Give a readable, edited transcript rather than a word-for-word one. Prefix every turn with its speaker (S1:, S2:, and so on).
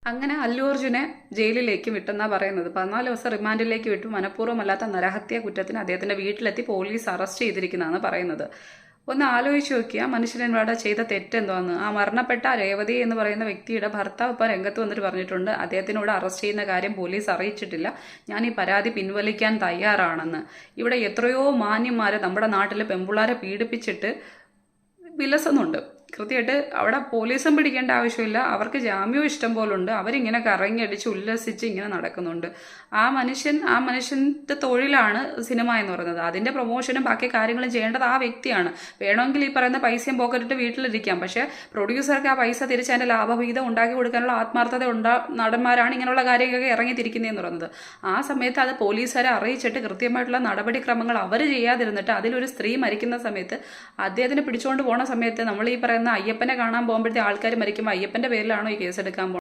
S1: അങ്ങനെ അല്ലു അർജുനെ ജയിലിലേക്ക് വിട്ടെന്നാ പറയുന്നത്. 14 ദിവസം റിമാൻഡിലേക്ക് വിട്ടു. മനഃപൂർവ്വമല്ലാത്ത നരഹത്യ കുറ്റത്തിന് അദ്ദേഹത്തിന്റെ വീട്ടിലെത്തി പോലീസ് അറസ്റ്റ് ചെയ്തിരിക്കുന്നതാണ് പറയുന്നത്. ഒന്ന് ആലോചിച്ച് നോക്കിയാൽ മനുഷ്യനോട് ചെയ്ത തെറ്റെന്തോന്ന്. ആ മരണപ്പെട്ട രേവതി എന്ന് പറയുന്ന വ്യക്തിയുടെ ഭർത്താവ് ഇപ്പം രംഗത്ത് വന്നിട്ട് പറഞ്ഞിട്ടുണ്ട്, അദ്ദേഹത്തിനോട് അറസ്റ്റ് ചെയ്യുന്ന കാര്യം പോലീസ് അറിയിച്ചിട്ടില്ല, ഞാൻ ഈ പരാതി പിൻവലിക്കാൻ തയ്യാറാണെന്ന്. ഇവിടെ എത്രയോ മാന്യന്മാരെ നമ്മുടെ നാട്ടിൽ പെൺപിള്ളാരെ പീഡിപ്പിച്ചിട്ട് വിലസുന്നുണ്ട്. കൃത്യമായിട്ട് അവിടെ പോലീസും പിടിക്കേണ്ട ആവശ്യമില്ല, അവർക്ക് ജാമ്യവും ഇഷ്ടം പോലുണ്ട്. അവരിങ്ങനെ കറങ്ങിയടിച്ച് ഉല്ലസിച്ച് ഇങ്ങനെ നടക്കുന്നുണ്ട്. ആ മനുഷ്യൻ്റെ തൊഴിലാണ് സിനിമ എന്ന് പറയുന്നത്. അതിൻ്റെ പ്രൊമോഷനും ബാക്കി കാര്യങ്ങളും ചെയ്യേണ്ടത് ആ വ്യക്തിയാണ്. വേണമെങ്കിൽ ഈ പറയുന്ന പൈസയും പോക്കറ്റിട്ട് വീട്ടിലിരിക്കാം, പക്ഷേ പ്രൊഡ്യൂസർക്ക് ആ പൈസ തിരിച്ച് അതിൻ്റെ ലാഭവിഹിതം ഉണ്ടാക്കി കൊടുക്കാനുള്ള ആത്മാർത്ഥത നടന്മാരാണ് ഇങ്ങനെയുള്ള കാര്യങ്ങളൊക്കെ ഇറങ്ങിത്തിരിക്കുന്നതെന്ന് പറയുന്നത്. ആ സമയത്ത് അത് പോലീസുകാരെ അറിയിച്ചിട്ട് കൃത്യമായിട്ടുള്ള നടപടിക്രമങ്ങൾ അവർ ചെയ്യാതിരുന്നിട്ട് അതിലൊരു സ്ത്രീ മരിക്കുന്ന സമയത്ത് അദ്ദേഹത്തിന് പിടിച്ചുകൊണ്ട് പോണ സമയത്ത് നമ്മൾ ഈ പറയുന്ന അയ്യപ്പനെ കാണാൻ പോകുമ്പോഴത്തെ ആൾക്കാർ മരിക്കുമ്പോൾ അയ്യപ്പന്റെ പേരിലാണോ ഈ കേസ് എടുക്കാൻ പോകുന്നത്?